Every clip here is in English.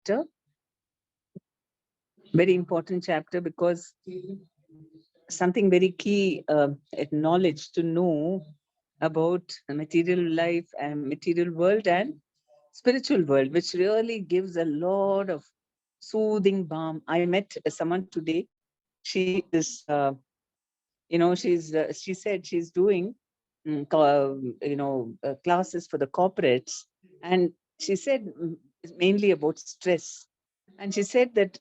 chapter, very important chapter, because something very key knowledge to know about the material life and material world and spiritual world, which really gives a lot of soothing balm. I met someone today. She is, she said she's doing, classes for the corporates, and she said it's mainly about stress. And she said that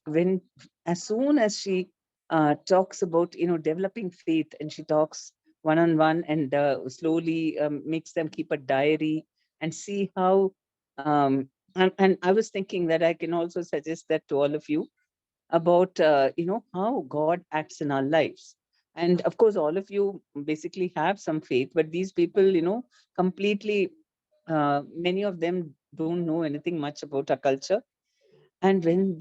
as soon as she talks about, developing faith, and she talks one on one, and slowly makes them keep a diary and see how. And I was thinking that I can also suggest that to all of you about how God acts in our lives. And of course, all of you basically have some faith, but these people, completely, many of them don't know anything much about our culture. And when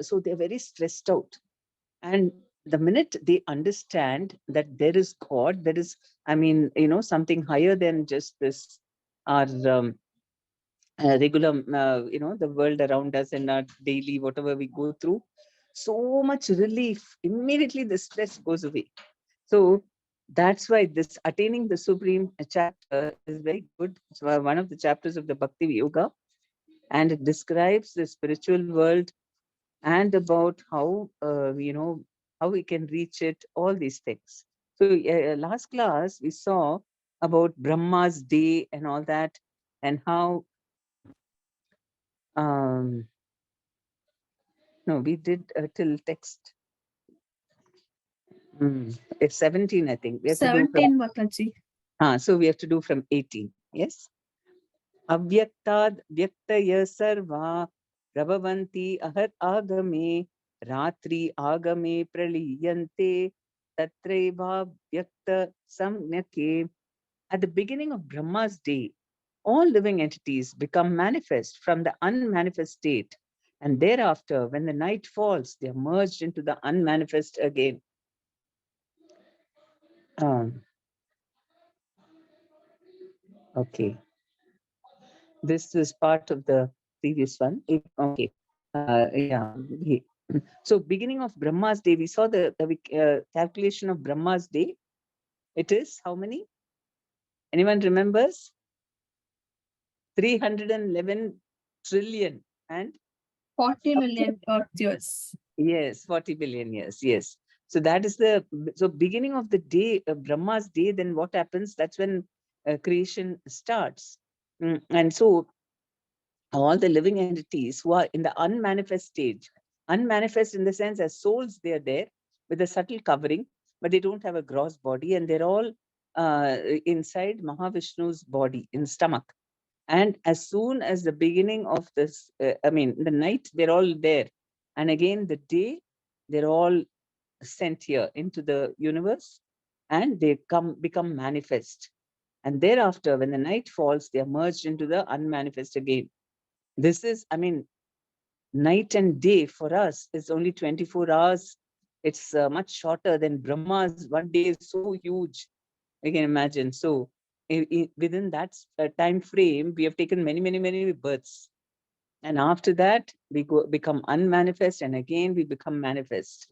so they're very stressed out. And the minute they understand that there is God, there is, something higher than just this, our regular, the world around us and our daily, whatever we go through, so much relief. Immediately the stress goes away. So that's why this attaining the supreme chapter is very good. It's one of the chapters of the Bhakti Yoga, and it describes the spiritual world and about how, how we can reach it, all these things. So last class we saw about Brahma's day and all that, and how um no, we did till text. It's 17, I think. We have to do from 17, Mataji. so we have to do from 18. Yes. Avyaktad vyaktaya sarva prabhavanti ahat agame ratri agame praliyante tatreva vyakta samnyake. At the beginning of Brahma's day, all living entities become manifest from the unmanifest state. And thereafter, when the night falls, they are merged into the unmanifest again. Okay. This is part of the previous one. Okay. Yeah. So beginning of Brahma's day, we saw the calculation of Brahma's day. It is how many? Anyone remembers? 311 trillion and 40 million Earth years. Yes, 40 billion years. Yes. So that is so beginning of the day, Brahma's day. Then what happens? That's when creation starts. And so all the living entities who are in the unmanifest stage, unmanifest in the sense as souls, they are there with a subtle covering, but they don't have a gross body, and they're all inside Mahavishnu's body, in stomach. And as soon as the beginning of this, the night, they're all there. And again, the day, they're all sent here into the universe, and they become manifest. And thereafter, when the night falls, they are merged into the unmanifest again. This is, night and day for us is only 24 hours. It's much shorter than Brahma's. One day is so huge. You can imagine. So within that time frame, we have taken many, many, many births. And after that, we become unmanifest, and again we become manifest.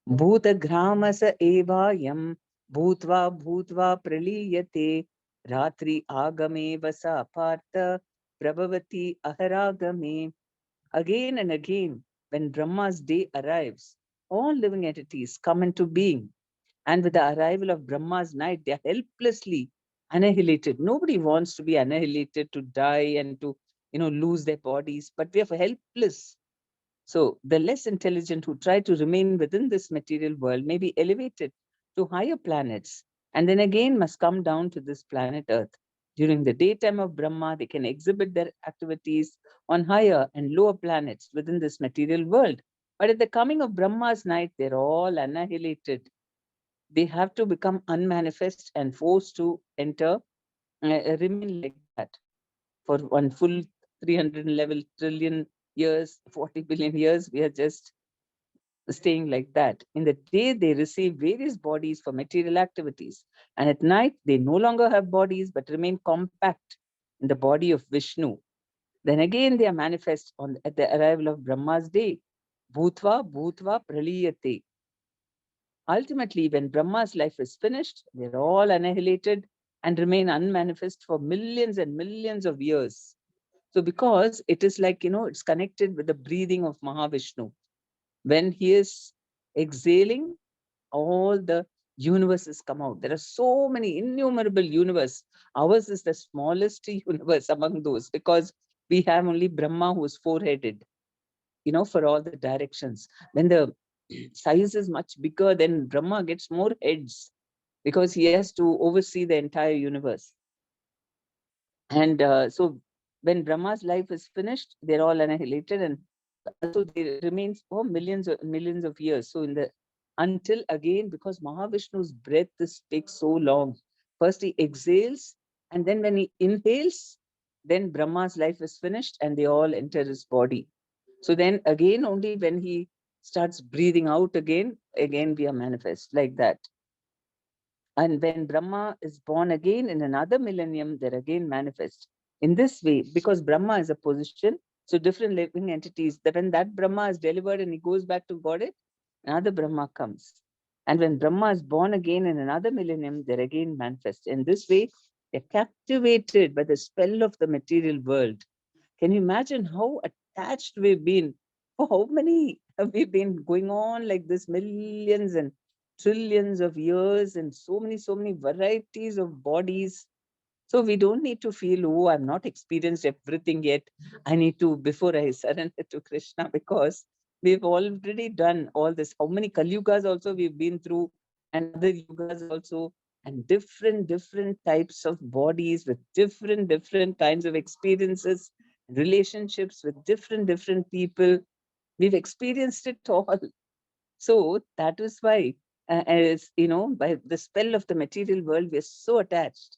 Bhuta gramasa eva yam bhutva bhutva praliyate ratri agame vasa partha prabhavati aharagame. Again and again, when Brahma's day arrives, all living entities come into being. And with the arrival of Brahma's night, they are helplessly annihilated. Nobody wants to be annihilated, to die, and to lose their bodies, but we are helpless. So the less intelligent who try to remain within this material world may be elevated to higher planets, and then again must come down to this planet Earth. During the daytime of Brahma, they can exhibit their activities on higher and lower planets within this material world. But at the coming of Brahma's night, they're all annihilated. They have to become unmanifest and forced to remain like that for one full 311 trillion years, 40 billion years. We are just staying like that. In the day, they receive various bodies for material activities. And at night, they no longer have bodies, but remain compact in the body of Vishnu. Then again they are manifest at the arrival of Brahma's day. Bhutva Bhutva Praliyate. Ultimately, when Brahma's life is finished, they're all annihilated and remain unmanifest for millions and millions of years. So because it is like, it's connected with the breathing of Mahavishnu. When he is exhaling, all the universes come out. There are so many innumerable universe. Ours is the smallest universe among those, because we have only Brahma, who is four-headed, for all the directions. When the size is much bigger, then Brahma gets more heads, because he has to oversee the entire universe. And so when Brahma's life is finished, they're all annihilated, and so they remain for millions of years. So until again, because Mahavishnu's breath takes so long. First he exhales, and then when he inhales, then Brahma's life is finished and they all enter his body. So then again, only when he starts breathing out again we are manifest like that. And when Brahma is born again in another millennium, they're again manifest. In this way, because Brahma is a position, so different living entities, that when that Brahma is delivered and he goes back to Godhead, another Brahma comes. And when Brahma is born again in another millennium, they're again manifest. In this way, they're captivated by the spell of the material world. Can you imagine how attached we've been? For how many have we been going on like this, millions and trillions of years, and so many varieties of bodies. So we don't need to feel, oh, I've not experienced everything yet. I need to, before I surrender to Krishna, because we've already done all this. How many Kalyugas also we've been through, and other yugas also, and different types of bodies with different kinds of experiences, relationships with different people. We've experienced it all. So that is why, as by the spell of the material world, we are so attached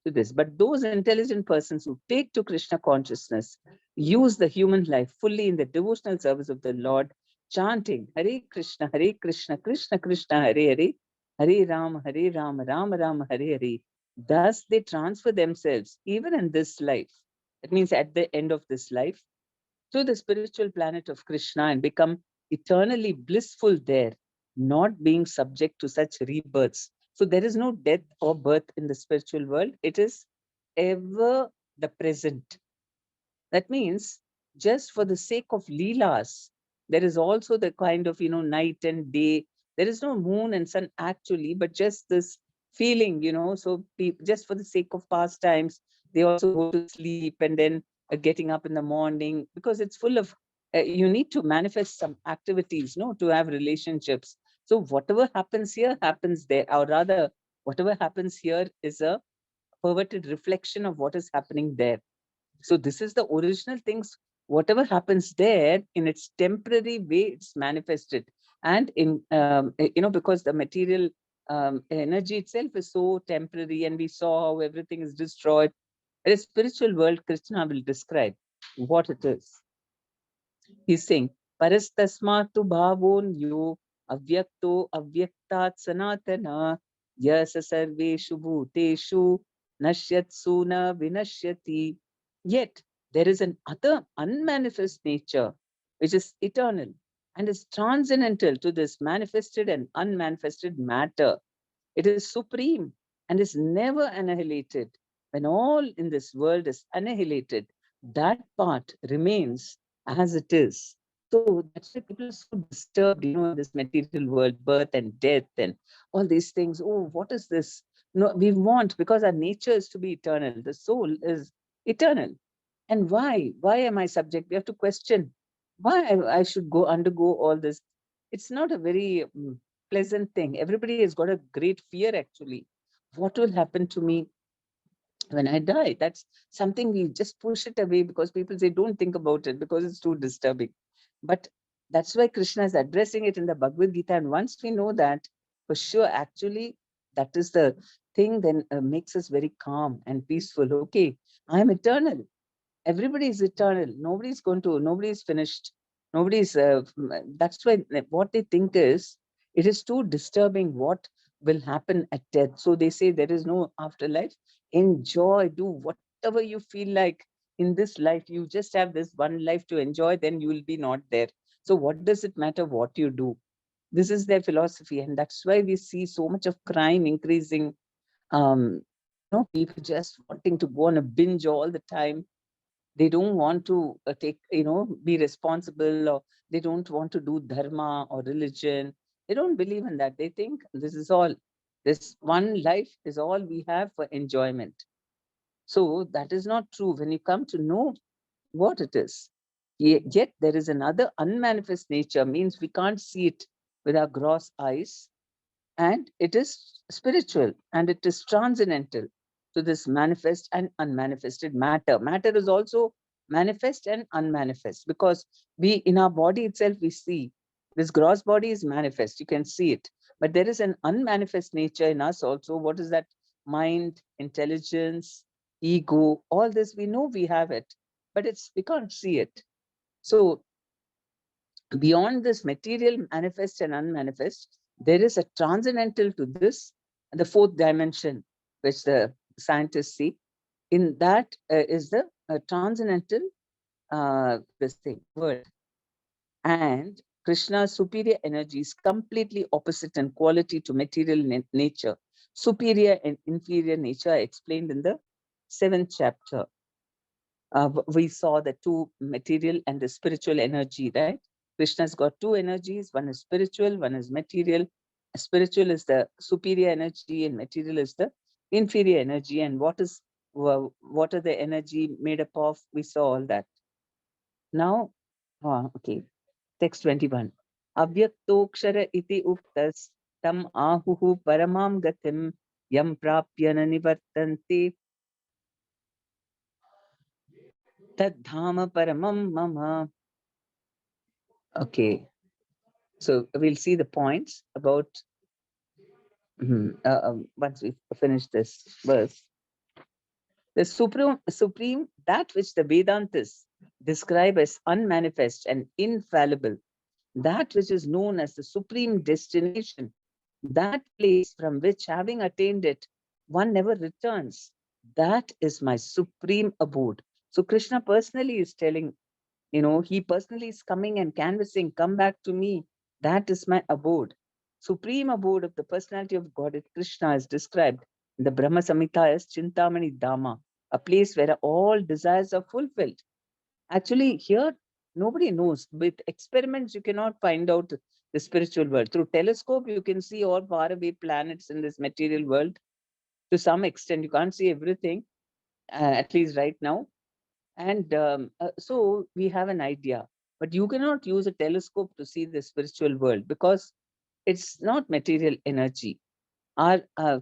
to this. But those intelligent persons who take to Krishna consciousness use the human life fully in the devotional service of the Lord, chanting Hare Krishna, Krishna Krishna, Hare Hare, Hare Rama, Rama Rama, Hare Hare. Thus, they transfer themselves even in this life. That means at the end of this life, to the spiritual planet of Krishna and become eternally blissful there, not being subject to such rebirths. So there is no death or birth in the spiritual world. It is ever the present. That means just for the sake of Leelas, there is also the kind of, night and day. There is no moon and sun actually, but just this feeling, so just for the sake of pastimes, they also go to sleep and then getting up in the morning, because it's full of, you need to manifest some activities, no, to have relationships. So whatever happens here happens there, or rather, whatever happens here is a perverted reflection of what is happening there. So this is the original things. Whatever happens there, in its temporary way, it's manifested. And because the material energy itself is so temporary, and we saw how everything is destroyed. In a spiritual world, Krishna will describe what it is. He's saying, Parastasmatu bhavon yo avyakto avyaktat sanatana yasa sarveshu bhuteshu nashyatsu na vinashyati. Yet there is an other unmanifest nature which is eternal and is transcendental to this manifested and unmanifested matter. It is supreme and is never annihilated. When all in this world is annihilated, that part remains as it is. So that's why people are so disturbed, in this material world, birth and death and all these things. Oh, what is this? No, we want, because our nature is to be eternal. The soul is eternal. And why? Why am I subject? We have to question why I should undergo all this. It's not a very pleasant thing. Everybody has got a great fear actually. What will happen to me when I die? That's something we just push it away, because people say don't think about it because it's too disturbing. But that's why Krishna is addressing it in the Bhagavad Gita. And once we know that, for sure, actually, that is the thing, then makes us very calm and peaceful. Okay, I'm eternal. Everybody is eternal. Nobody's finished. Nobody's, that's why what they think is, it is too disturbing what will happen at death. So they say there is no afterlife. Enjoy, do whatever you feel like. in this life, you just have this one life to enjoy, then you will be not there. So what does it matter what you do? This is their philosophy, and that's why we see so much of crime increasing. People just wanting to go on a binge all the time. They don't want to be responsible, or they don't want to do dharma or religion. They don't believe in that. They think this one life is all we have for enjoyment. So that is not true when you come to know what it is. Yet there is another unmanifest nature, means we can't see it with our gross eyes, and it is spiritual and it is transcendental to this manifest and unmanifested matter. Matter is also manifest and unmanifest, because we in our body itself we see this gross body is manifest, you can see it, but there is an unmanifest nature in us also. What is that? Mind, intelligence, ego, all this we know we have it, but we can't see it. So beyond this material manifest and unmanifest, there is a transcendental to this, the fourth dimension, which the scientists see. In that is the transcendental this thing world. And Krishna's superior energy is completely opposite in quality to material nature. Superior and inferior nature are explained in the 7th chapter. We saw the two, material and the spiritual energy, right? Krishna's got two energies. One is spiritual, one is material. Spiritual is the superior energy and material is the inferior energy. And what are the energy made up of? We saw all that. Now, okay, text 21. Avyaktokshara iti uktas tam ahuhu paramam gatim yam prapyana nivartante tad dhama paramam mama. Okay, so we'll see the points about once we finish this verse. The supreme, that which the Vedantas describe as unmanifest and infallible, that which is known as the supreme destination, that place from which, having attained it, one never returns, that is my supreme abode. So Krishna personally is telling, he personally is coming and canvassing, come back to me. That is my abode. Supreme abode of the personality of God, Krishna, is described in the Brahma Samhita as Chintamani Dhamma, a place where all desires are fulfilled. Actually, here, nobody knows. With experiments, you cannot find out the spiritual world. Through telescope, you can see all faraway planets in this material world. To some extent, you can't see everything, at least right now. And so we have an idea, but you cannot use a telescope to see the spiritual world because it's not material energy. Our our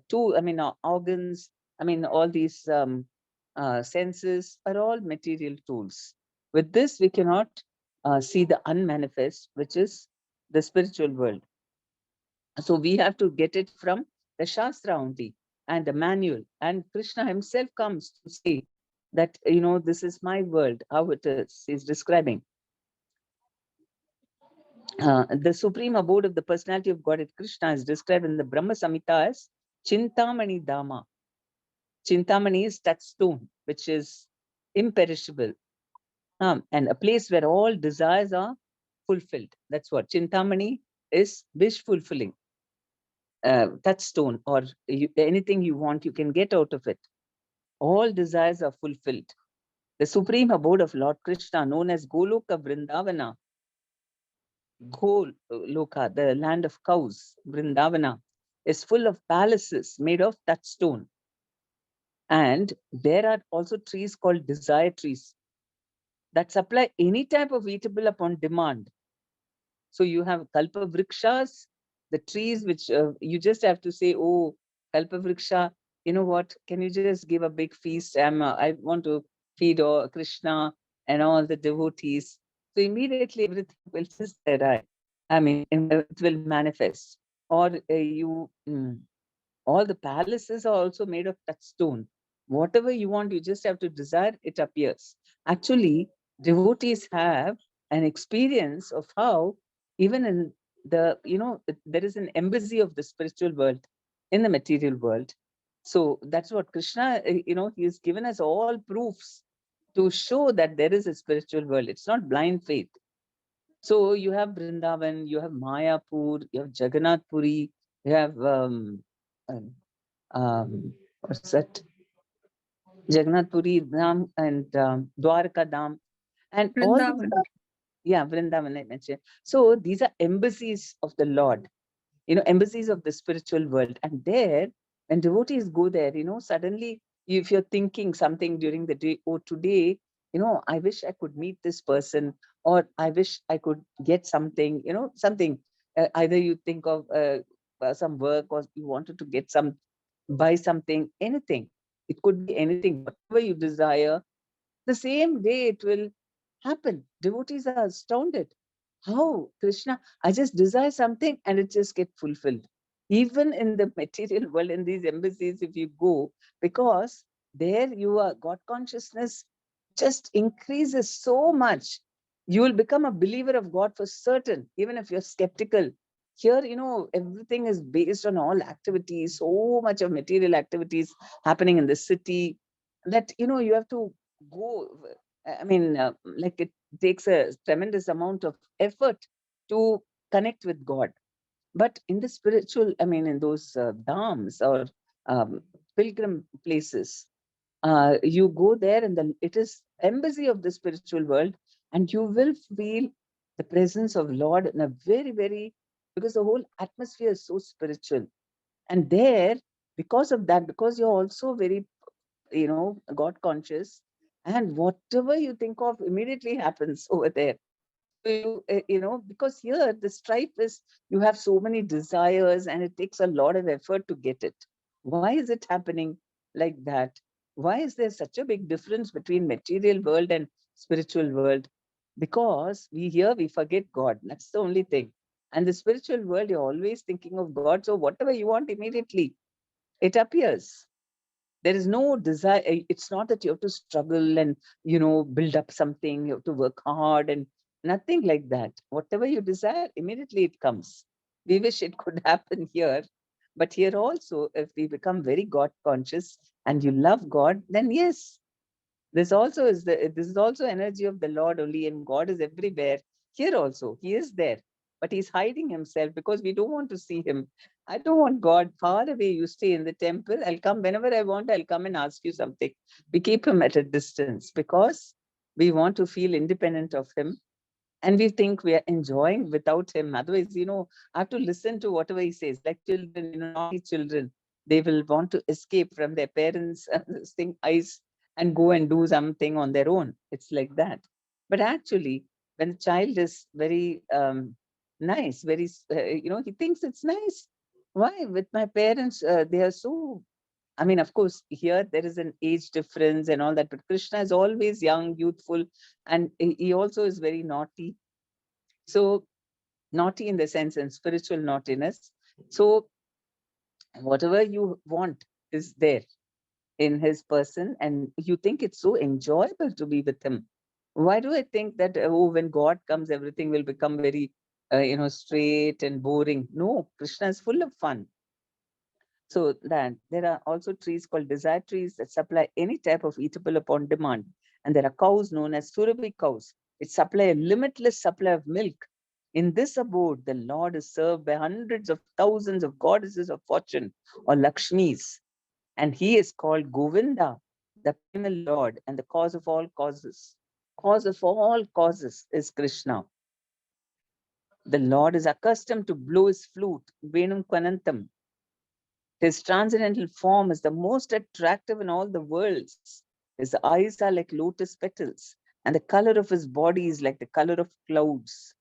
organs, all these senses are all material tools. With this, we cannot see the unmanifest, which is the spiritual world. So we have to get it from the Shastra only and the manual. And Krishna himself comes to say that, this is my world, how it is. He's describing. The supreme abode of the personality of Godhead Krishna is described in the Brahma Samhita as Chintamani Dhamma. Chintamani is touchstone, which is imperishable, and a place where all desires are fulfilled. That's what Chintamani is, wish fulfilling. Touchstone, or anything you want, you can get out of it. All desires are fulfilled. The supreme abode of Lord Krishna, known as Goloka Vrindavana, Goloka, the land of cows, Vrindavana, is full of palaces made of touchstone. And there are also trees called desire trees that supply any type of eatable upon demand. So you have kalpa vrikshas, the trees which you just have to say, oh, kalpa vriksha, you know what, can you just give a big feast? I want to feed Krishna and all the devotees. So immediately everything will just arrive. It will manifest. Or all the palaces are also made of touchstone. Whatever you want, you just have to desire, it appears. Actually, devotees have an experience of how even in there is an embassy of the spiritual world in the material world. So that's what Krishna, he has given us all proofs to show that there is a spiritual world. It's not blind faith. So you have Vrindavan, you have Mayapur, you have Jagannath Puri, you have um, what's that? Jagannath Puri Dham and Dwarka Dham, and all these Vrindavan. are, yeah, Vrindavan I mentioned. So these are embassies of the Lord, embassies of the spiritual world. And there, when devotees go there, suddenly if you're thinking something during the day, oh, today, I wish I could meet this person, or I wish I could get something, something. Either you think of some work, or you wanted to get buy something, anything. It could be anything, whatever you desire, the same way it will happen. Devotees are astounded. How, Krishna, I just desire something and it just get fulfilled. Even in the material world, in these embassies, if you go, because there you are, God consciousness just increases so much. You will become a believer of God for certain, even if you're skeptical. Here, everything is based on all activities, so much of material activities happening in the city, that, you have to go. I mean, like, it takes a tremendous amount of effort to connect with God. But in the spiritual, I mean, in those dhams or um, pilgrim places, you go there, and it is embassy of the spiritual world, and you will feel the presence of Lord in a very, very, because the whole atmosphere is so spiritual. And there, because of that, because you're also very, God conscious, and whatever you think of immediately happens over there. So because here the strife is, you have so many desires and it takes a lot of effort to get it. Why is it happening like that? Why is there such a big difference between material world and spiritual world? Because we forget God. That's the only thing. And the spiritual world, you're always thinking of God. So whatever you want immediately, it appears. There is no desire. It's not that you have to struggle and build up something, you have to work hard, and nothing like that. Whatever you desire, immediately it comes. We wish it could happen here, but here also, if we become very God conscious and you love God, then yes, this is also energy of the Lord only, and God is everywhere. Here also, He is there, but He's hiding Himself because we don't want to see Him. I don't want God far away. You stay in the temple. I'll come whenever I want. I'll come and ask you something. We keep Him at a distance because we want to feel independent of Him, and we think we are enjoying without Him. Otherwise, I have to listen to whatever He says. Like children, naughty children, they will want to escape from their parents' eyes and go and do something on their own. It's like that. But actually, when a child is very nice, very, he thinks it's nice. Why? With my parents, they are so, I mean, of course, here there is an age difference and all that, but Krishna is always young, youthful, and he also is very naughty. So, naughty in the sense and spiritual naughtiness. So, whatever you want is there in his person, and you think it's so enjoyable to be with him. Why do I think that, oh, when God comes, everything will become very, straight and boring? No, Krishna is full of fun. So that there are also trees called desire trees that supply any type of eatable upon demand. And there are cows known as Surabhi cows, which supply a limitless supply of milk. In this abode, the Lord is served by hundreds of thousands of goddesses of fortune, or Lakshmis. And he is called Govinda, the primal Lord and the cause of all causes. Cause of all causes is Krishna. The Lord is accustomed to blow his flute, Venum Kwanantam. His transcendental form is the most attractive in all the worlds. His eyes are like lotus petals, and the color of his body is like the color of clouds.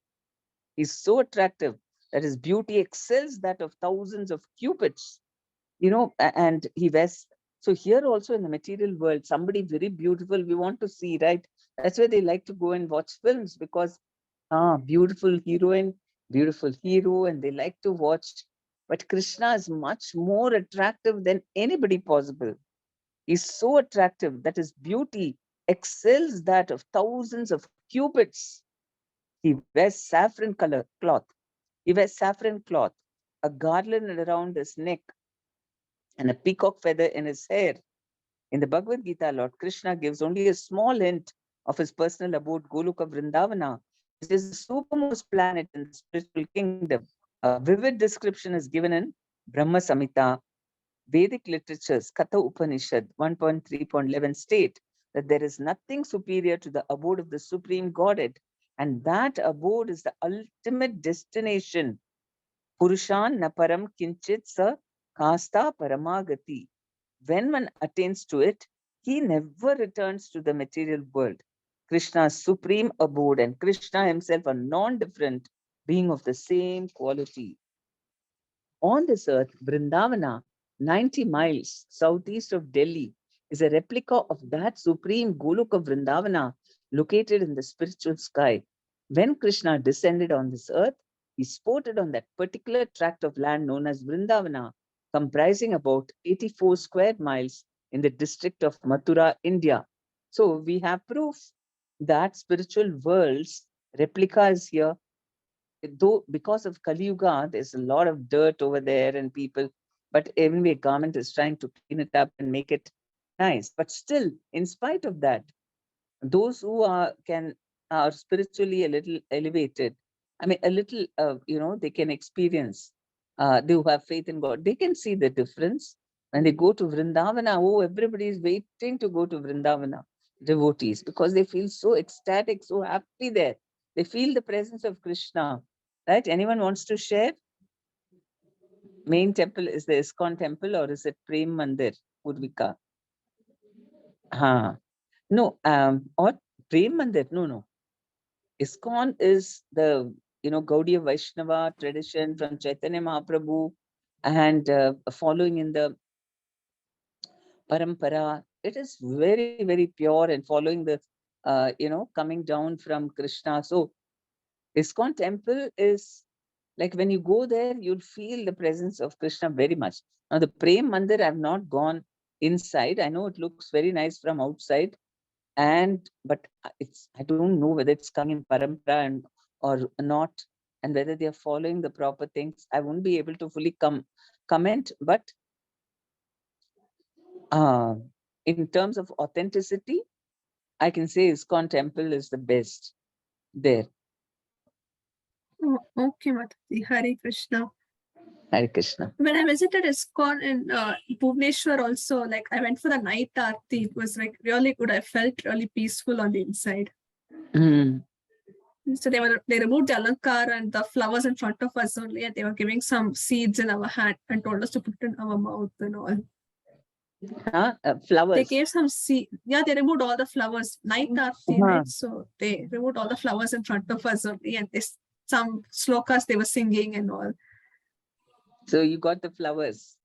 He's so attractive that his beauty excels that of thousands of cupids. And he wears. So here also in the material world, somebody very beautiful we want to see, right? That's why they like to go and watch films, because beautiful heroine, beautiful hero, and they like to watch. But Krishna is much more attractive than anybody possible. He's so attractive that his beauty excels that of thousands of cupids. He wears saffron color cloth. He wears saffron cloth, a garland around his neck, and a peacock feather in his hair. In the Bhagavad Gita, Lord Krishna gives only a small hint of his personal abode, Goloka Vrindavana, which is the supermost planet in the spiritual kingdom. A vivid description is given in Brahma Samhita. Vedic literatures, Katha Upanishad 1.3.11 state that there is nothing superior to the abode of the Supreme Godhead, and that abode is the ultimate destination. Purushan naparam kinchit sa kasta paramagati. When one attains to it, he never returns to the material world. Krishna's supreme abode and Krishna himself are non-different, being of the same quality. On this earth, Vrindavana, 90 miles southeast of Delhi, is a replica of that supreme Goloka Vrindavana located in the spiritual sky. When Krishna descended on this earth, he sported on that particular tract of land known as Vrindavana, comprising about 84 square miles in the district of Mathura, India. So we have proof that spiritual worlds replica is here. Though because of Kali Yuga, there's a lot of dirt over there and people, but anyway, government is trying to clean it up and make it nice. But still, in spite of that, those who are spiritually a little elevated, I mean, a little, they can experience, they who have faith in God, they can see the difference. When they go to Vrindavana, oh, everybody is waiting to go to Vrindavana, devotees, because they feel so ecstatic, so happy there. They feel the presence of Krishna, right? Anyone wants to share? Main temple is the ISKCON temple, or is it Prem Mandir, Purvika? No, or Prem Mandir, no. ISKCON is the, Gaudiya Vaishnava tradition from Chaitanya Mahaprabhu, and following in the parampara. It is very, very pure and following the, coming down from Krishna. So ISKCON temple is like when you go there, you'll feel the presence of Krishna very much. Now the Prem Mandir, I've not gone inside. I know it looks very nice from outside, but I don't know whether it's coming in parampara or not, and whether they are following the proper things. I won't be able to fully comment, but in terms of authenticity, I can say ISKCON temple is the best there. Oh, okay, Mataji. Hare Krishna. Hare Krishna. When I visited ISKCON in Bhubaneswar also, like I went for the night aarti. It was like really good. I felt really peaceful on the inside. Mm. So they removed the alankar and the flowers in front of us only, and they were giving some seeds in our hand and told us to put it in our mouth and all. Flowers. They gave some seed. Yeah, they removed all the flowers. Night aarti, right? So they removed all the flowers in front of us only, and some slokas they were singing and all. So you got the flowers?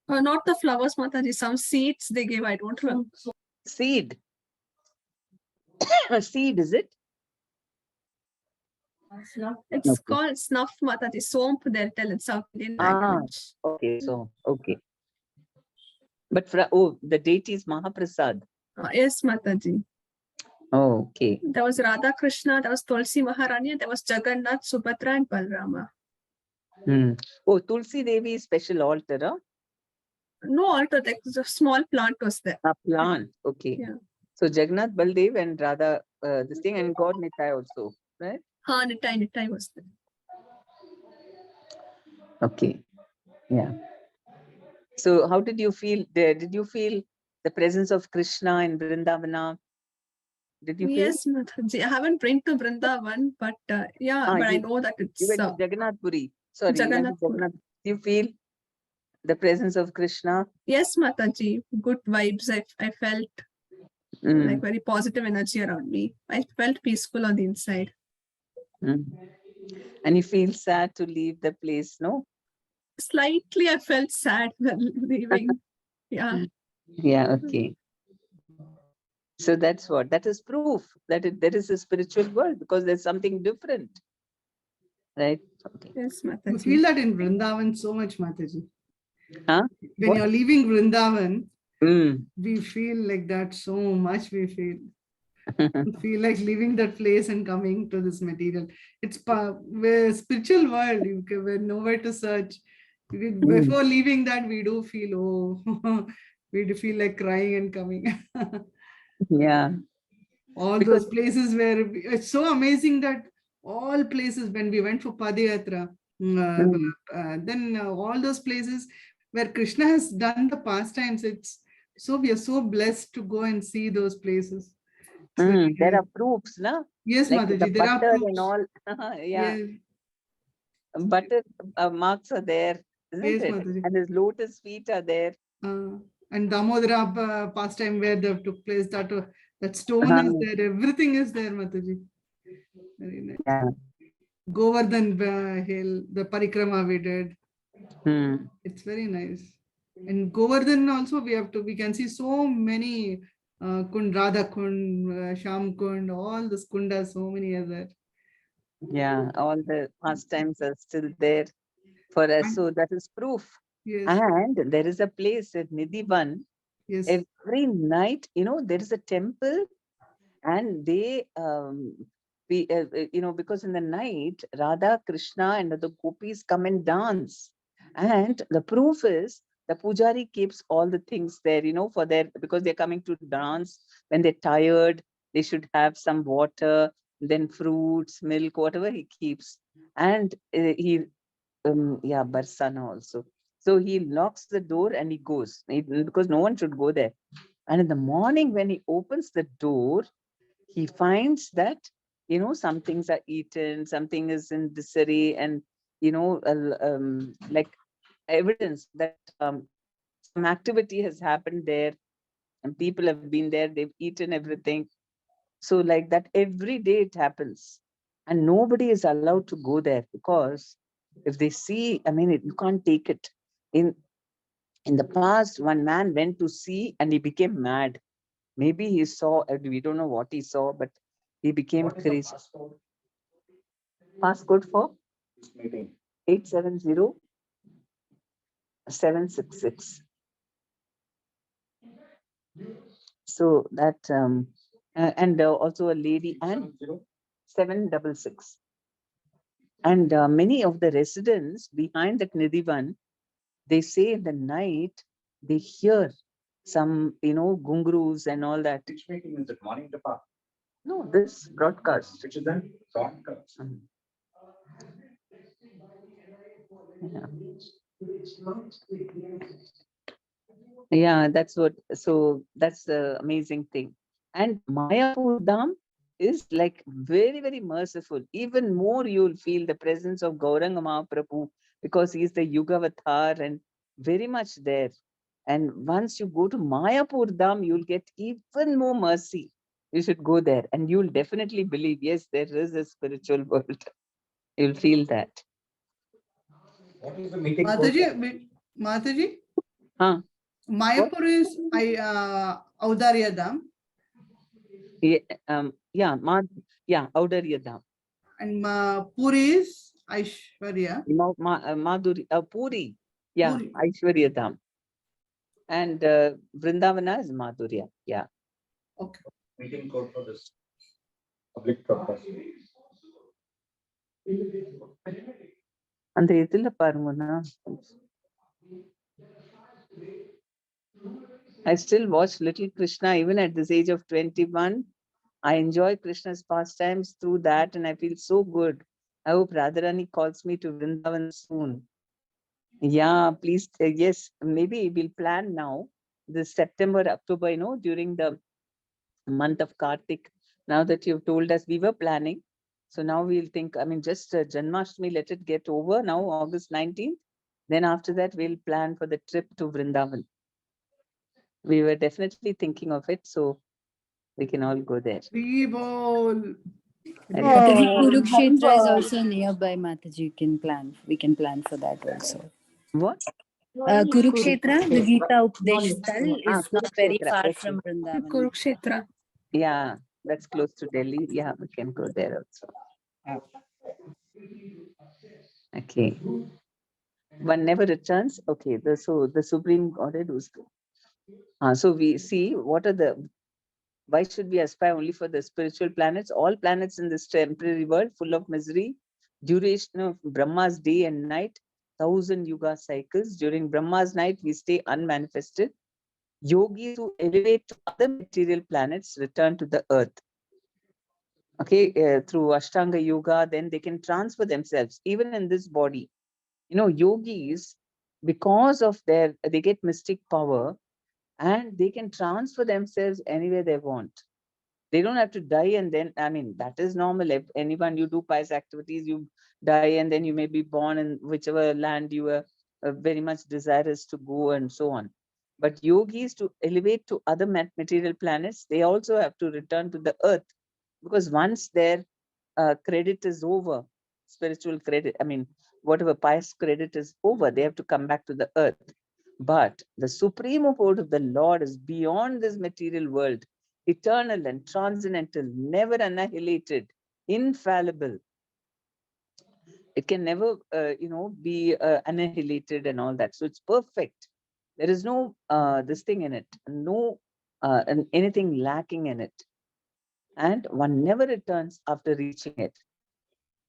Not the flowers, Mataji. Some seeds they gave. I don't remember. Seed. Seed, is it? It's called snuff, Mataji. Somp, they'll tell in South Indian language. Okay, so, okay. But the deity is Mahaprasad. Yes, Mataji. Oh, okay. There was Radha Krishna, there was Tulsi Maharani, there was Jagannath, Subhadra, and Balrama. Oh, Tulsi Devi special altar, huh? No altar, like a small plant was there. A plant, okay. Yeah. So Jagannath, Baldev, and Radha, this thing, and God Nitai also, right? Nitai was there. Okay, yeah. So how did you feel there? Did you feel the presence of Krishna in Vrindavana? Did you feel? Yes, Mataji. I haven't been to Vrindavan, but but I know that it's... You went to Jagannath Puri. Sorry, Jagannath. Do you feel the presence of Krishna? Yes, Mataji. Good vibes. I felt like very positive energy around me. I felt peaceful on the inside. And you feel sad to leave the place, no? Slightly, I felt sad leaving. Yeah. Yeah, okay. So that's what, that is proof that there is a spiritual world, because there's something different. Right? Okay. Yes, Mataji. You feel that in Vrindavan so much, Mataji. Huh? When you're leaving Vrindavan, Mm. we feel like that so much. We feel like leaving that place and coming to this material. It's where spiritual world, we're nowhere to search. Before leaving that, we do feel, oh, we'd feel like crying and coming. Yeah. All Because those places where it's so amazing that all places when we went for Padayatra, then all those places where Krishna has done the pastimes, it's so we are so blessed to go and see those places. It's very there nice. are proofs, na? Yes, Like the Mataji, there are butter and proofs. all. Yeah, Yes, butter marks are there, isn't yes, it? Mataji. And his lotus feet are there. And Damodara pastime where they took place, that stone is Uh-huh. there, everything is there, Mataji. Very nice. Yeah. Govardhan hill, the parikrama we did. It's very nice. And Govardhan also we can see so many Kund, Radha Kund, Sham Kund, all the kundas, so many are there. Yeah, all the pastimes are still there for us. And So that is proof. yes, And there is a place at Nidhivan. yes, Every night, there is a temple, and they, because in the night, Radha, Krishna, and the gopis come and dance. And the proof is the pujari keeps all the things there, for because they're coming to dance. When they're tired, they should have some water, then fruits, milk, whatever he keeps. And Barsana also. So he locks the door and he goes, because no one should go there. And in the morning, when he opens the door, he finds that, some things are eaten, something is in disarray, and, like evidence that some activity has happened there, and people have been there, they've eaten everything. So, like that, every day it happens. And nobody is allowed to go there, because if they see, you can't take it. In the past, one man went to see and he became mad. Maybe he saw, we don't know what he saw, but he became crazy. Passcode for 870766. So that, and also a lady, and 766. And many of the residents behind that Nidhivan, they say in the night, they hear some, gungrus and all that. Which meeting is it? Morning to park. No, this broadcast. Which is that? Broadcast. Yeah. Yeah, that's what. So that's the amazing thing. And Mayapur Dham is like very, very merciful. Even more, you'll feel the presence of Gauranga Mahaprabhu, because he's the Yugavatar and very much there. And once you go to Mayapur Dham, you'll get even more mercy. You should go there, and you'll definitely believe, yes, there is a spiritual world. You'll feel that. What is the meeting? Mataji, Huh? Mayapur is Audarya Dham, Yeah, Audarya Dham. and Puri is Aishwarya. Madhuri, Puri, yeah, Puri. Aishwarya Dham. And Vrindavana is Madhurya, yeah. Okay. Meeting code for this public purpose. அந்த இதுல பாருங்கண்ணா. I still watch Little Krishna even at this age of 21. I enjoy Krishna's pastimes through that, and I feel so good. I hope Radharani calls me to Vrindavan soon. Yeah, please. Yes, maybe we'll plan now. This September, October, during the month of Kartik. Now that you've told us, we were planning. So now we'll think, just Janmashtami, let it get over now, August 19th. Then after that, we'll plan for the trip to Vrindavan. We were definitely thinking of it, so we can all go there. Mataji, Kurukshetra is also nearby, Mataji. We can plan for that also. What? Kurukshetra, the Gita Updesh Sthal, is not very Kurukshetra, far okay. from Vrindavan. Kurukshetra. Yeah, that's close to Delhi. Yeah, we can go there also. Okay. One never returns. Okay, so the Supreme Godhead was good. So we see what are why should we aspire only for the spiritual planets? All planets in this temporary world full of misery. Duration of Brahma's day and night, 1,000 yuga cycles. During Brahma's night, we stay unmanifested. Yogis who elevate to other material planets return to the earth. Okay, through Ashtanga Yoga, then they can transfer themselves, even in this body. Yogis, because of they get mystic power, and they can transfer themselves anywhere they want. They don't have to die and then, I mean, that is normal. If anyone, you do pious activities, you die and then you may be born in whichever land you were very much desirous to go and so on. But yogis, to elevate to other material planets, they also have to return to the earth, because once their credit is over, spiritual credit, I mean, whatever pious credit is over, they have to come back to the earth. But the supreme abode of the Lord is beyond this material world, eternal and transcendental, never annihilated, infallible. It can never, be annihilated and all that. So it's perfect. There is no this thing in it, no anything lacking in it. And one never returns after reaching it.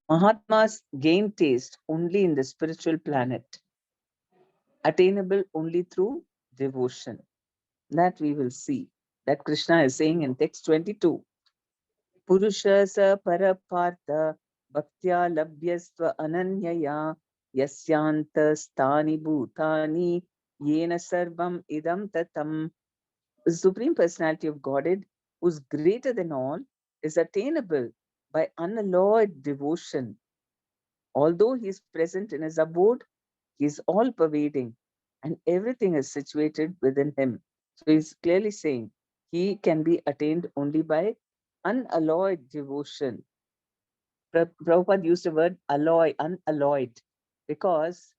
Mahatmas gain taste only in the spiritual planet, attainable only through devotion. That we will see. That Krishna is saying in text 22. Purusha sa parapartha bhaktya labhyasva ananyaya yasyanta stani bhutani yena sarvam idam tatam. The Supreme Personality of Godhead, who is greater than all, is attainable by unalloyed devotion. Although he is present in his abode, he is all pervading and everything is situated within him. So he's clearly saying he can be attained only by unalloyed devotion. Prabhupada used the word alloy, unalloyed, because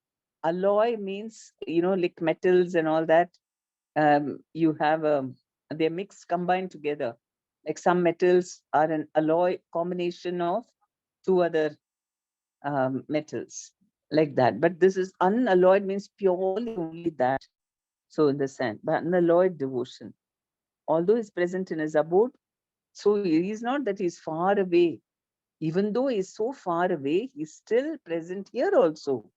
alloy means, like metals and all that. You have they're mixed, combined together. Like some metals are an alloy combination of two other metals, like that. But this is unalloyed, means purely only that. So in the sense, but unalloyed devotion. Although he's present in his abode, so he's not that he's far away. Even though he's so far away, he's still present here also,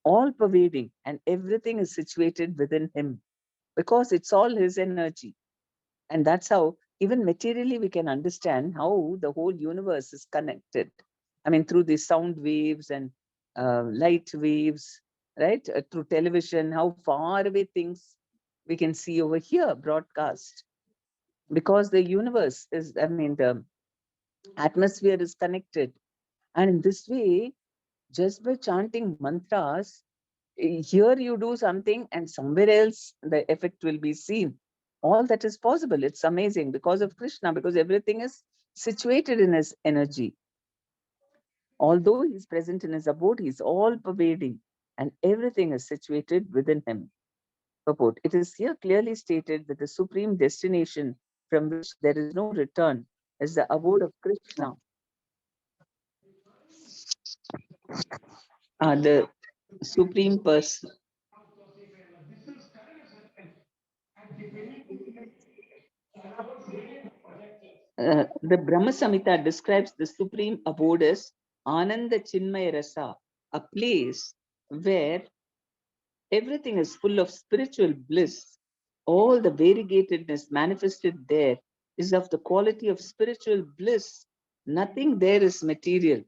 all pervading, and everything is situated within him, because it's all his energy. And that's how, even materially, we can understand how the whole universe is connected. I mean, through the sound waves and light waves, right? Through television, how far away things we can see over here broadcast. Because the universe is, I mean, the atmosphere is connected. And in this way, just by chanting mantras, here you do something and somewhere else the effect will be seen. All that is possible. It's amazing because of Krishna, because everything is situated in his energy. Although he's present in his abode, he's all pervading and everything is situated within him. Purport. It is here clearly stated that the supreme destination from which there is no return is the abode of Krishna. The supreme person. The Brahma Samhita describes the supreme abode as Ananda Chinmaya Rasa, a place where everything is full of spiritual bliss. All the variegatedness manifested there is of the quality of spiritual bliss. Nothing there is material.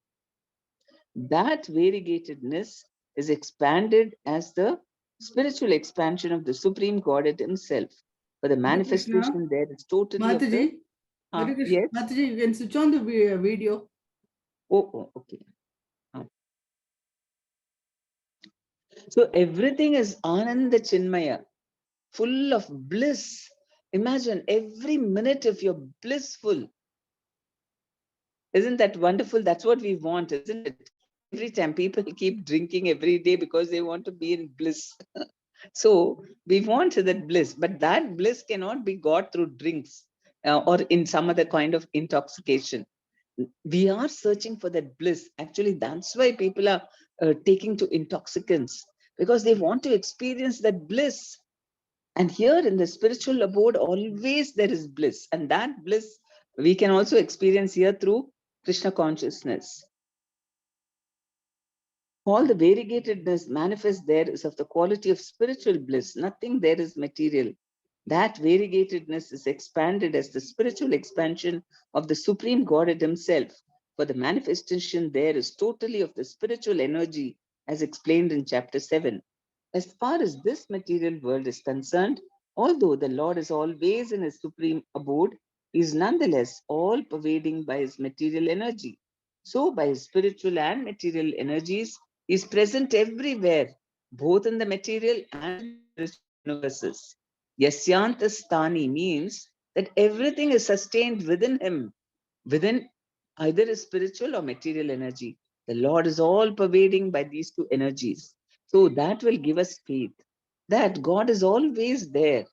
That variegatedness is expanded as the spiritual expansion of the Supreme Godhead himself. For the Hare Krishna. manifestation there is totally of the... Mataji, Hare Krishna. Yes. Mataji, you can switch on the video. Oh, okay. So everything is Ananda Chinmaya, full of bliss. Imagine every minute if you're blissful. Isn't that wonderful? That's what we want, isn't it? Every time people keep drinking every day because they want to be in bliss. So we want that bliss, but that bliss cannot be got through drinks or in some other kind of intoxication. We are searching for that bliss. Actually, that's why people are taking to intoxicants, because they want to experience that bliss. And here in the spiritual abode, always there is bliss. And that bliss we can also experience here through Krishna consciousness. All the variegatedness manifest there is of the quality of spiritual bliss. Nothing there is material. That variegatedness is expanded as the spiritual expansion of the Supreme Godhead himself, for the manifestation there is totally of the spiritual energy as explained in chapter 7. As far as this material world is concerned, although the Lord is always in his supreme abode, he is nonetheless all pervading by his material energy. So, by his spiritual and material energies, he is present everywhere, both in the material and spiritual universes. Yasyantastani means that everything is sustained within him, within either his spiritual or material energy. The Lord is all pervading by these two energies. So that will give us faith that God is always there.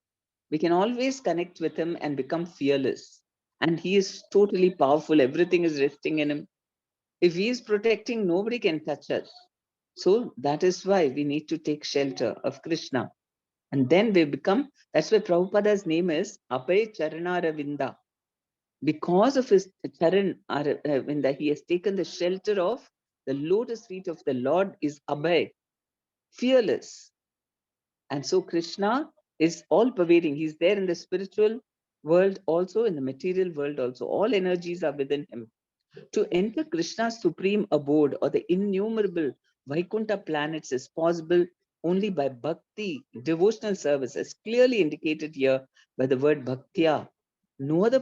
We can always connect with him and become fearless. And he is totally powerful. Everything is resting in him. If he is protecting, nobody can touch us. So that is why we need to take shelter of Krishna. And then we become, that's why Prabhupada's name is Abhay Charanaravinda. Because of his Charan Aravinda, he has taken the shelter of the lotus feet of the Lord is Abhay, fearless. And so Krishna is all pervading. He's there in the spiritual world also, in the material world also. All energies are within him. To enter Krishna's supreme abode or the innumerable Vaikuntha planets is possible only by bhakti, devotional service, as clearly indicated here by the word bhaktya. No other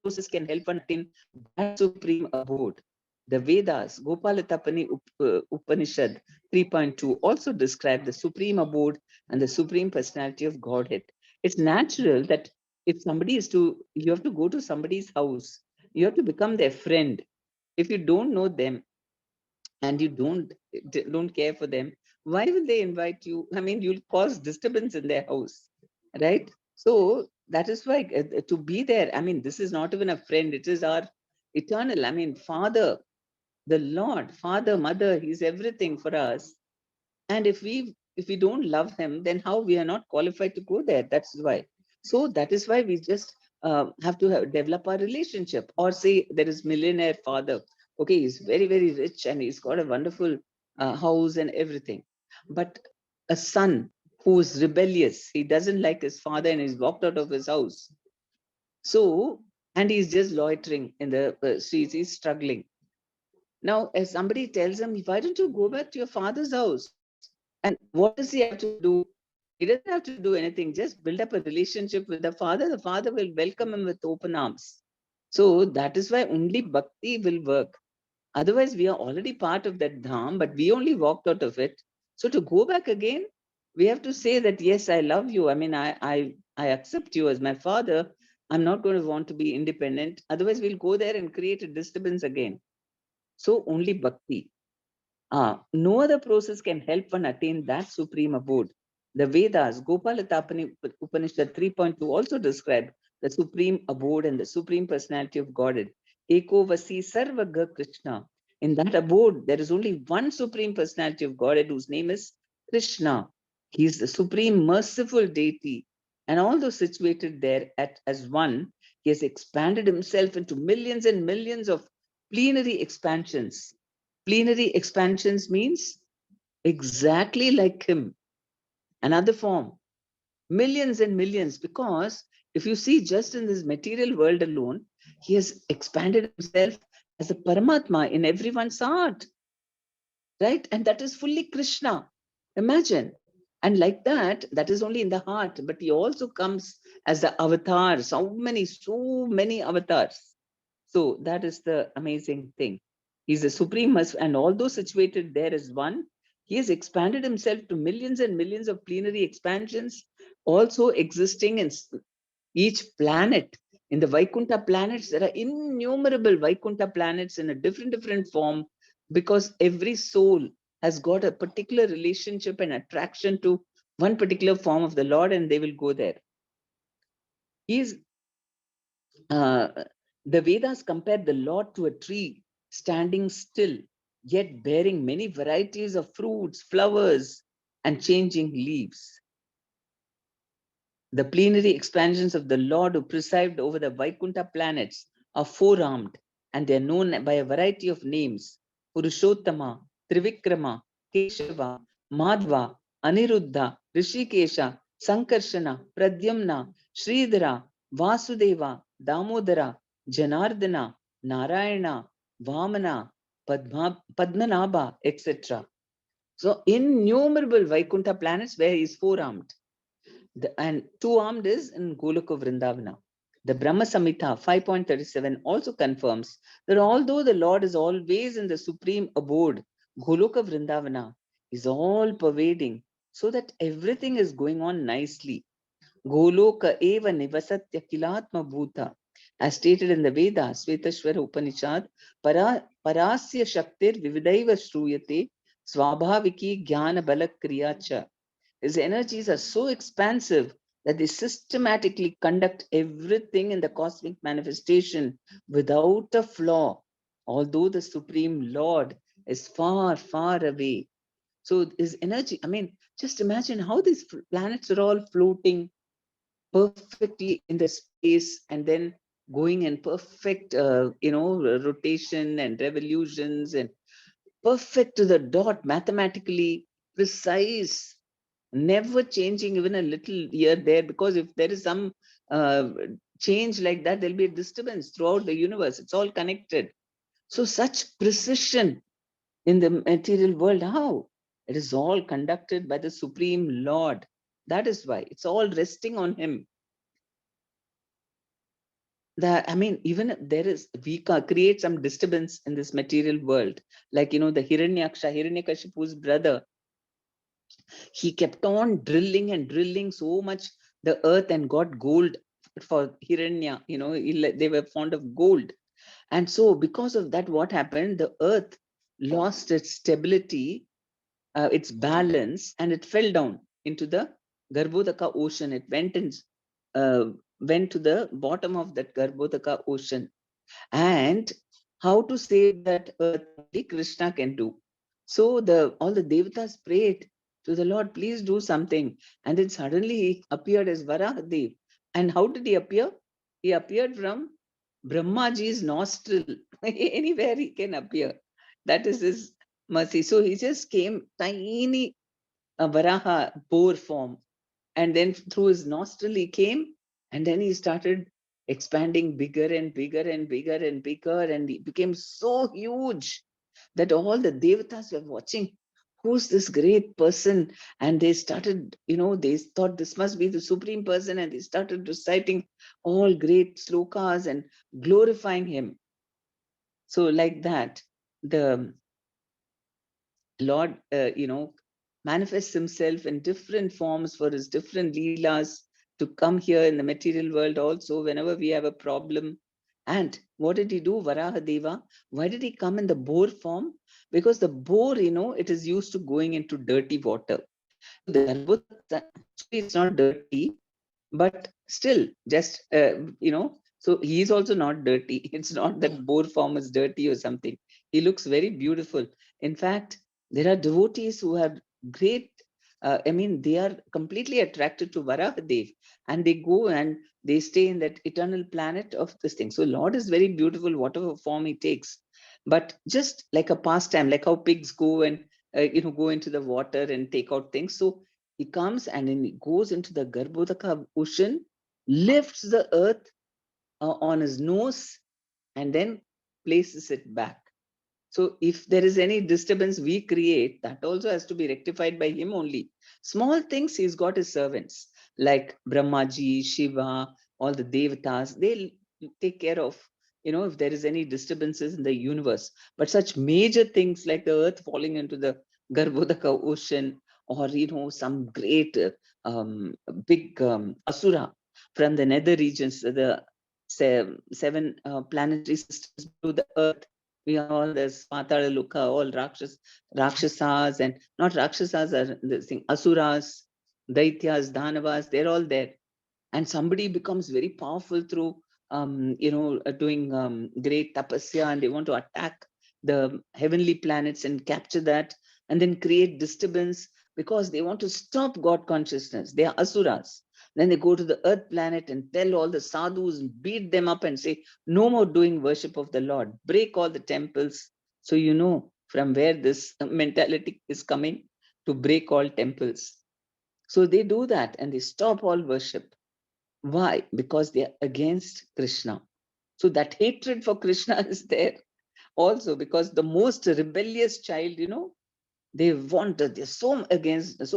process can help one attain that supreme abode. The Vedas, Gopalatapani Upanishad 3.2 also describe the supreme abode and the supreme personality of Godhead. It's natural that if somebody is you have to go to somebody's house, you have to become their friend. If you don't know them and you don't care for them, why will they invite you? I mean, you'll cause disturbance in their house, right? So that is why to be there, I mean, this is not even a friend, it is our eternal, I mean, Father, the Lord, Father, Mother, he's everything for us. And if we don't love him, then how we are not qualified to go there? That's why. So that is why we just have to develop our relationship. Or say there is millionaire father. Okay, he's very, very rich and he's got a wonderful house and everything. But a son who's rebellious, he doesn't like his father and he's walked out of his house. So, and he's just loitering in the streets, he's struggling. Now, if somebody tells him, why don't you go back to your father's house? And what does he have to do? He doesn't have to do anything. Just build up a relationship with the father. The father will welcome him with open arms. So that is why only bhakti will work. Otherwise, we are already part of that dham, but we only walked out of it. So to go back again, we have to say that, yes, I love you. I mean, I accept you as my father. I'm not going to want to be independent. Otherwise, we'll go there and create a disturbance again. So only bhakti. No other process can help one attain that supreme abode. The Vedas, Gopalatapani Upanishad 3.2 also describe the supreme abode and the supreme personality of Godhead. Eko Vasi Sarvaga Krishna. In that abode, there is only one supreme personality of Godhead whose name is Krishna. He is the supreme merciful deity. And although situated there as one, he has expanded himself into millions and millions of plenary expansions. Plenary expansions means exactly like him, another form, millions and millions, because if you see just in this material world alone, he has expanded himself as a Paramatma in everyone's heart, right? And that is fully Krishna. Imagine. And like that, that is only in the heart, but he also comes as the avatar, so many avatars. So that is the amazing thing. He's the supreme, and although situated there as one, he has expanded himself to millions and millions of plenary expansions, also existing in each planet. In the Vaikuntha planets, there are innumerable Vaikuntha planets in a different form, because every soul has got a particular relationship and attraction to one particular form of the Lord, and they will go there. He's the Vedas compare the Lord to a tree standing still, yet bearing many varieties of fruits, flowers, and changing leaves. The plenary expansions of the Lord who presided over the Vaikuntha planets are four-armed, and they are known by a variety of names: Purushottama, Trivikrama, Keshava, Madhva, Aniruddha, Rishikesha, Sankarshana, Pradyumna, Sridhara, Vasudeva, Damodara, Janardana, Narayana, Vamana, Padmanabha, etc. So innumerable Vaikuntha planets where he is four-armed. And two-armed is in Goloka Vrindavana. The Brahma Samhita 5.37 also confirms that although the Lord is always in the supreme abode, Goloka Vrindavana is all pervading, so that everything is going on nicely. Goloka eva nivasatya kilatma bhuta. As stated in the Vedas, Svetashwara Upanishad, parasya shaktir vividaiva shruyate swabhaviki jnana balakriya cha. His energies are so expansive that they systematically conduct everything in the cosmic manifestation without a flaw, although the Supreme Lord is far, far away. So his energy, I mean, just imagine how these planets are all floating perfectly in the space and then going in perfect, rotation and revolutions and perfect to the dot, mathematically precise, never changing even a little here, there, because if there is some change like that, there'll be a disturbance throughout the universe. It's all connected. So such precision in the material world, how? It is all conducted by the Supreme Lord. That is why it's all resting on him. I mean, even if there is, we create some disturbance in this material world. Like, the Hiranyakashipu's brother, he kept on drilling and drilling so much the earth and got gold for Hiranya. They were fond of gold. And so because of that, what happened? The earth lost its stability, its balance, and it fell down into the Garbhodaka ocean. It went to the bottom of that Garbhodaka ocean. And how to save that earth, only Krishna can do. So all the devatas prayed to the Lord, please do something. And then suddenly he appeared as Varahadev. And how did he appear? He appeared from Brahmaji's nostril. Anywhere he can appear. That is his mercy. So he just came tiny Varaha boar form. And then through his nostril he came, and then he started expanding bigger and bigger and bigger and bigger, and he became so huge that all the devatas were watching, who's this great person? And they started, they thought this must be the supreme person, and they started reciting all great slokas and glorifying him. So like that, the Lord, manifests himself in different forms for his different leelas to come here in the material world also whenever we have a problem. And what did he do, Varahadeva? Why did he come in the boar form? Because the boar, it is used to going into dirty water. The Garbhodaka, actually it's not dirty, but still just, so he is also not dirty. It's not that boar form is dirty or something. He looks very beautiful. In fact, there are devotees who have great, they are completely attracted to Varahadev, and they go and they stay in that eternal planet of this thing. So Lord is very beautiful, whatever form he takes. But just like a pastime, like how pigs go and, go into the water and take out things. So he comes and then he goes into the Garbhodaka ocean, lifts the earth on his nose, and then places it back. So if there is any disturbance we create, that also has to be rectified by him only. Small things, he's got his servants like Brahmaji, Shiva, all the devatas, they'll take care of, if there is any disturbances in the universe. But such major things like the earth falling into the Garbhodaka ocean, or, some great big asura from the nether regions, the seven planetary systems below the earth. We have all this Patala Luka, all Rakshasas, and not Rakshasas are the thing, Asuras, Daityas, Dhanavas, they're all there. And somebody becomes very powerful through, doing great tapasya, and they want to attack the heavenly planets and capture that, and then create disturbance because they want to stop God consciousness. They are Asuras. Then they go to the earth planet and tell all the sadhus and beat them up and say, no more doing worship of the Lord, break all the temples. So from where this mentality is coming, to break all temples. So they do that and they stop all worship. Why? Because they are against Krishna. So that hatred for Krishna is there also, because the most rebellious child, they want, they're so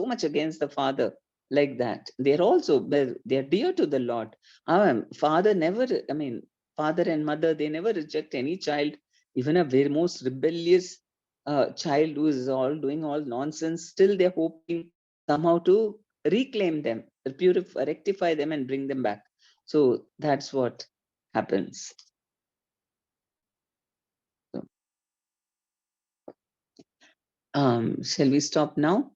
much against the father, like that. They're dear to the Lord. Father never, father and mother, they never reject any child, even a very most rebellious child who is all doing all nonsense. Still they're hoping somehow to reclaim them, purify, rectify them and bring them back. So that's what happens. Shall we stop now?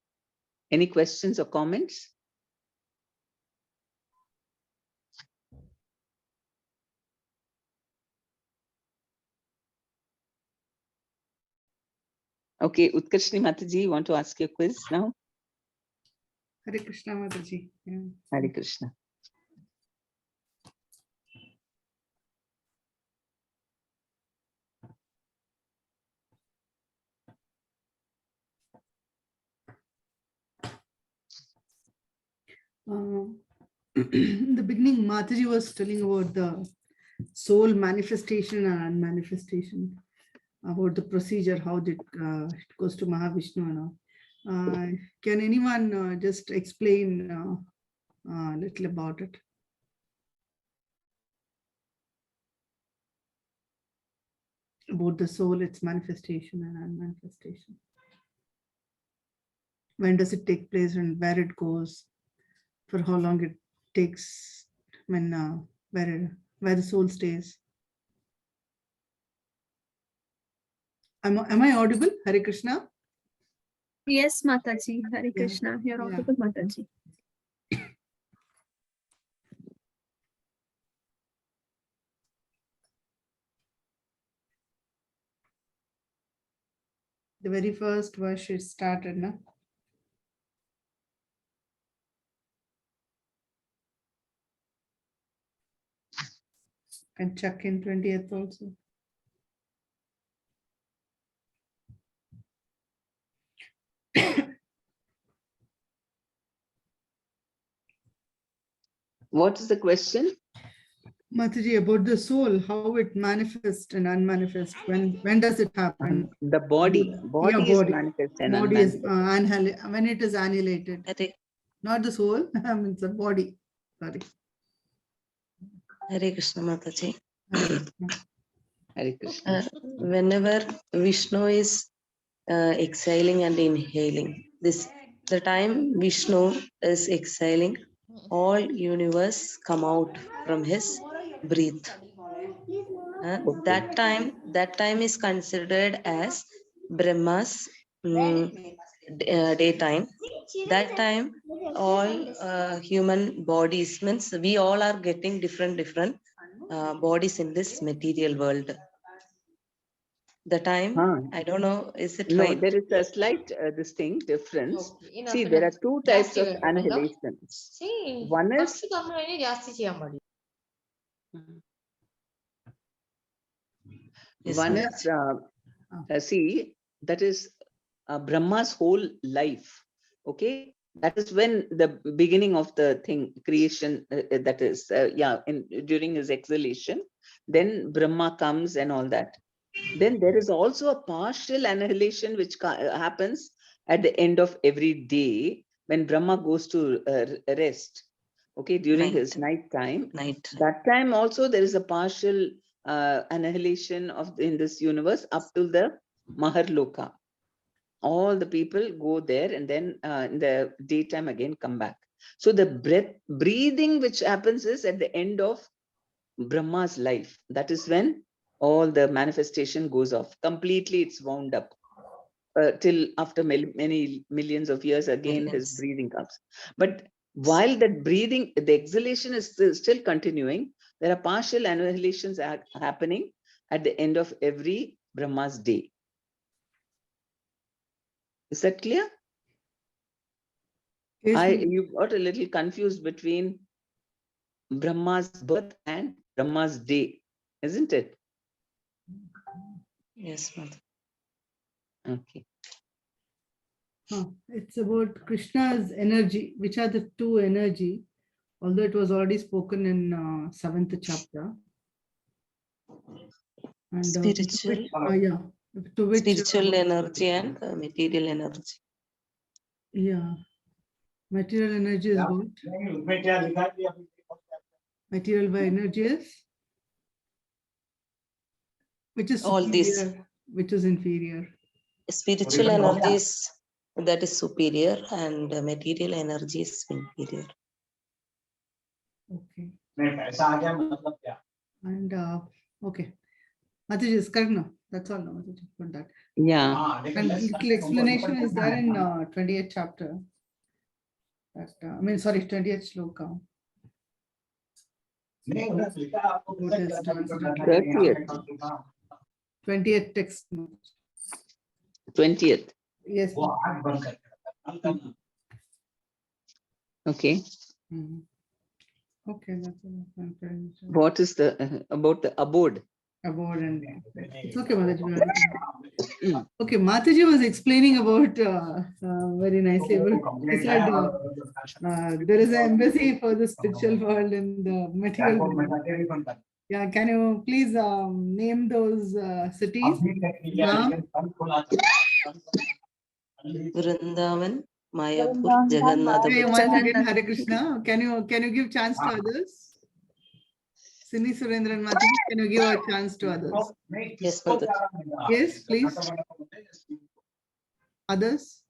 Any questions or comments? Okay, Utkarshni Mataji, you want to ask your quiz now? Hare Krishna Mataji. Yeah. Hare Krishna. In the beginning, Mataji was telling about the soul manifestation and unmanifestation, about the procedure, how it goes to Mahavishnu and all. Can anyone just explain a little about it? About the soul, its manifestation and unmanifestation. When does it take place and where it goes? For how long it takes, when where the soul stays. Am I audible? Hare Krishna. Yes, Mataji. Hare Yeah. Krishna. You're Yeah. audible, Mataji. The very first verse it started, no? And check in 20th also. What is the question? Mataji, about the soul, how it manifests and unmanifests. When does it happen? The body. Yeah, Body is body. manifest and Body is unmanifest. when it is annihilated. Hare, Not the soul, I mean the body. Sorry. Hare Krishna Mataji. Hare Krishna. Hare Krishna. Whenever Vishnu is exhaling and inhaling, the time Vishnu is exhaling, all universe come out from his breath. Okay. That time is considered as Brahma's daytime. That time, all human bodies, means we all are getting different bodies in this material world. The time, I don't know, is it No, right? there is a slight difference. See, there are two types of annihilations. One is Yes, one ma'am. is see, that is Brahma's whole life. Okay, that is when the beginning of the thing, creation, that is during his exhalation, then Brahma comes and all that. Then there is also a partial annihilation which happens at the end of every day when Brahma goes to rest. Okay, during his night time. That time also there is a partial annihilation in this universe up to the Maharloka. All the people go there and then in the daytime again come back. So the breathing which happens is at the end of Brahma's life. That is when all the manifestation goes off. Completely it's wound up. Till after many millions of years, again his breathing comes. But while that breathing, the exhalation is still continuing, there are partial annihilations happening at the end of every Brahma's day. Is that clear? Yes, You got a little confused between Brahma's birth and Brahma's day, isn't it? Yes, ma'am. Okay. It's about Krishna's energy. Which are the two energy? Although it was already spoken in 7th chapter. And Spiritual, yeah, to which spiritual energy and material energy. yeah, material energy is what? Material by energy is which is All these. superior, which is inferior. Spiritual energy is that is superior and material energy is inferior. Okay. And okay. Mataji is correct now. That's all now, Mataji, for that. Yeah. And little explanation is there in 28th chapter. That, I mean, sorry, 20th shloka. What is translated? 30th. 20th text. 20th. Yes. Okay. Mhm. Okay, that's all. What is the about the abode? Abode and it's okay, Mataji. Okay, Mataji was explaining about very nicely. He said there is an embassy for the spiritual world and the material world. Yeah, can you please name those cities? Ram, Vrindavan, Mayapur, Jagannath. okay, once again, Hare Krishna. Can you give chance to others? Sini Surendran Mataji, can you give a chance to others? Yes, Mataji. Yes, please. Others?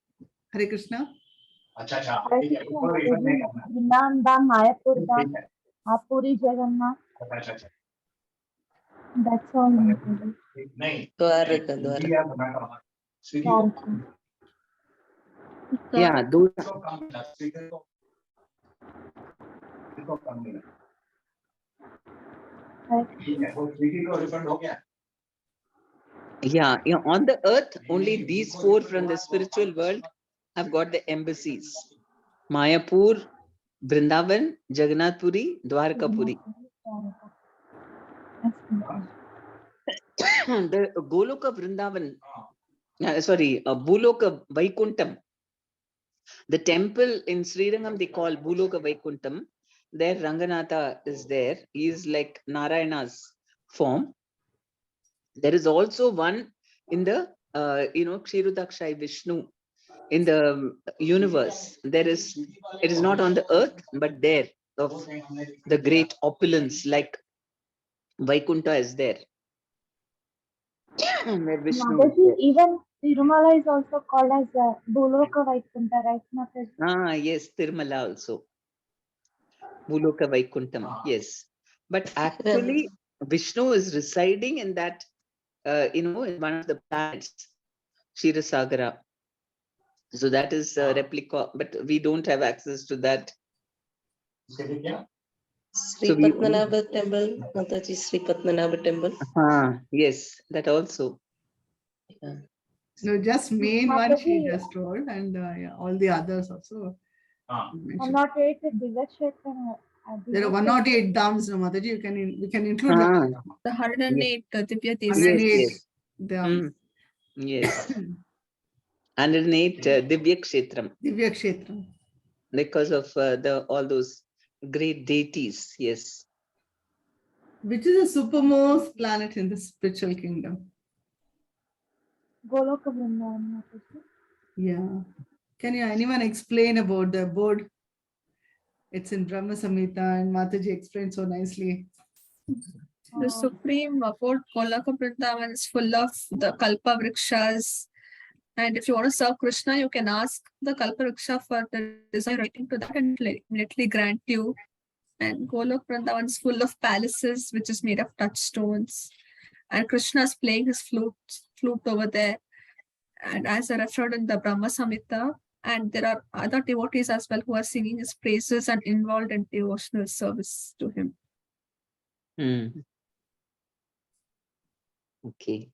Hare Krishna. Vrindavan Dham, Mayapur Dham, Puri Jagannath. That's all. Dwaraka, Dwaraka. Dwarka. Yeah, those. Yeah, on the earth, only these four from the spiritual world have got the embassies. Mayapur, Vrindavan, Jagannath Puri, Dwarkapuri. The Goloka Vrindavan, sorry, Buloka Vaikuntam. The temple in Srirangam they call Buloka Vaikuntam. There Ranganatha is there. He is like Narayana's form. There is also one in the Kshirudakshay Vishnu in the universe. It is not on the earth, but there of the great opulence, like Vaikunta is there. Where Vishnu is there. Even Tirumala is also called as Boloka Vaikunta, right, Mataji? Yes, Tirumala also. Buloka Vaikuntam, yes. But actually, Vishnu is residing in that, in one of the planets, Kshirasagara. So that is a replica, but we don't have access to that. Sri So we Padmanabha temple, Mataji, Sri Padmanabha temple. yes, that also. Yeah. No, just main one she Mataji, just told, and yeah, all the others also. I'm not ready to Divashetra. There are 108 dams, no, Mataji. We can include that. The 108 Divya Devas. 108 yes. dams. Yes. 108 Divya Kshetram. Divya Kshetra. Because of all those great deities, yes. Which is the supermost planet in the spiritual kingdom? Goloka Vrindavan, Mataji. Yeah. Can anyone explain about the board? It's in Brahma Samhita and Mataji explained so nicely. The supreme Fort Golaka Vrindavan is full of the Kalpa Vrikshas. And if you want to serve Krishna, you can ask the Kalpa Vriksha for the desire writing to that and immediately grant you. And Golok Vrindavan is full of palaces, which is made of touchstones. And Krishna is playing his flute over there. And as I referred in the Brahma Samhita, and there are other devotees as well who are singing his praises and involved in devotional service to him. Okay.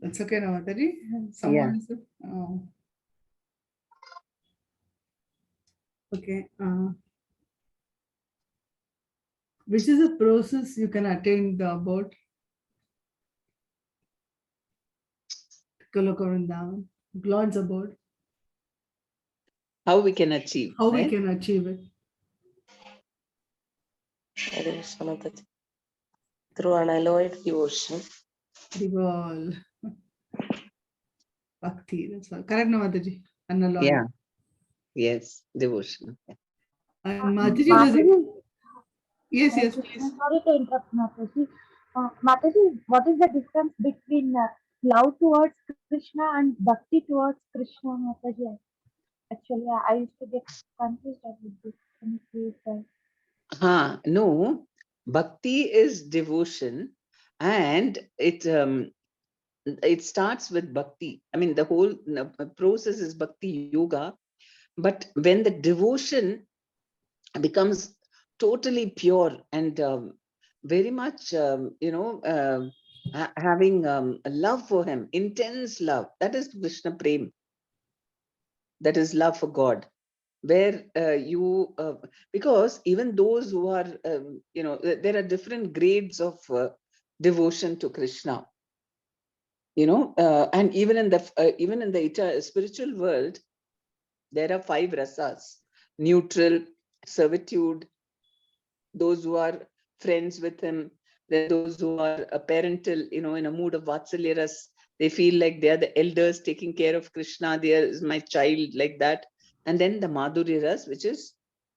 That's okay, now, Mataji. Someone. Oh. Okay. Which is a process you can attain the board? Goloka Vrindavan, Lord's abode. How we can achieve, How we right? can achieve it. Hare Krishna Mataji. Through unalloyed devotion. Devolve. Bhakti, that's all. Correct, no, Mataji? Unalloyed. Yeah. Yes, devotion. And Mataji, yes, yes, please. Sorry to interrupt, Mataji. Mataji, what is the difference between love towards Krishna and bhakti towards Krishna, Mataji? Actually, I used to get confused about this. Can you please No, bhakti is devotion, and it starts with bhakti. I mean, the whole process is bhakti yoga, but when the devotion becomes totally pure and very much, having a love for him, intense love, that is Krishna Prem. That is love for God, where because even those who are, there are different grades of devotion to Krishna, and even in the spiritual world, there are 5 rasas: neutral, servitude, those who are friends with him, then those who are parental, in a mood of vatsalya ras, they feel like they are the elders taking care of Krishna, they are my child, like that. And then the madhurya ras, which is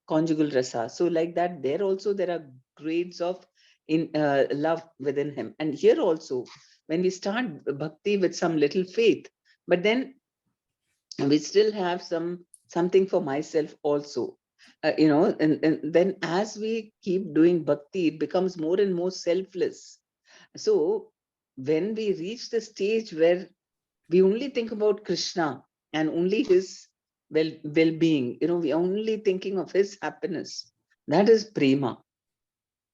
conjugal rasa. So like that, there also there are grades of love within him. And here also, when we start bhakti with some little faith, but then we still have something for myself also. And then as we keep doing bhakti, it becomes more and more selfless. So when we reach the stage where we only think about Krishna and only his well-being, we are only thinking of his happiness, that is prema,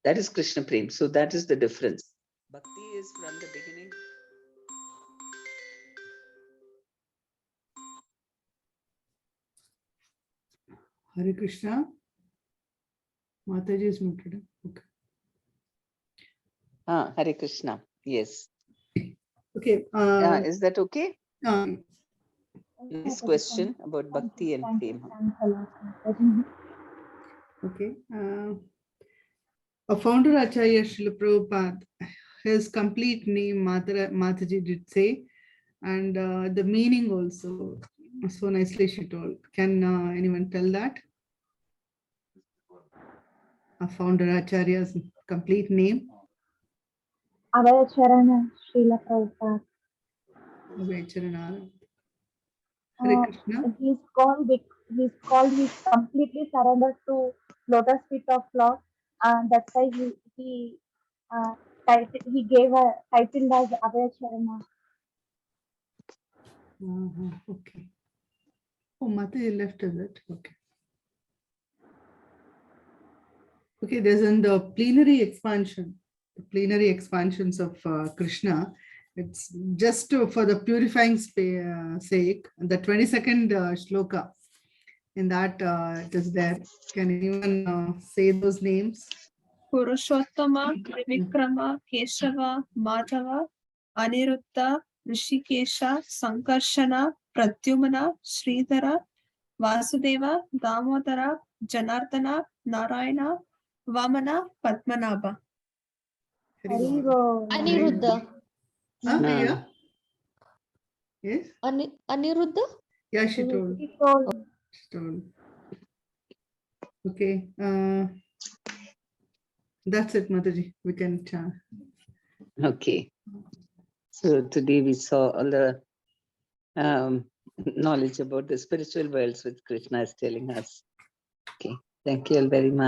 that is Krishna prem. So that is the difference. Bhakti is from the beginning. Hare Krishna. Mataji is muted. Okay. Hare Krishna. Yes. Okay. Is that okay? Okay, This Mataji, question about bhakti and thank you. prema. Thanks a lot, Mataji. Okay. A founder Acharya Srila Prabhupada, his complete name Mataji did say, and the meaning also so nicely she told. Can anyone tell that? A founder Acharya's complete name? Abhayacharana Srila Prabhupada. Abhayacharana. Hare Krishna. He's completely surrendered to lotus feet of Lord, and that's why he gave a title as Abhayacharana. Okay. Oh, Mataji left, is it? Okay. Okay, there's in the plenary expansions of Krishna. It's just for the purifying sake. The 22nd shloka in that it is there. Can anyone say those names? Purushottama, Trivikrama, Keshava, Madhava, Aniruddha, Rishikesha, Sankarshana, Pradyumna, Sridhara, Vasudeva, Damodara, Janardana, Narayana, Vamana, Padmanabha. Haribo. Aniruddha. Yeah. Yes. Aniruddha? Yeah, she told. He told. She told. Okay. That's it, Mataji. We can chant. Okay. So today we saw all the knowledge about the spiritual worlds which Krishna is telling us. Okay. Thank you all very much.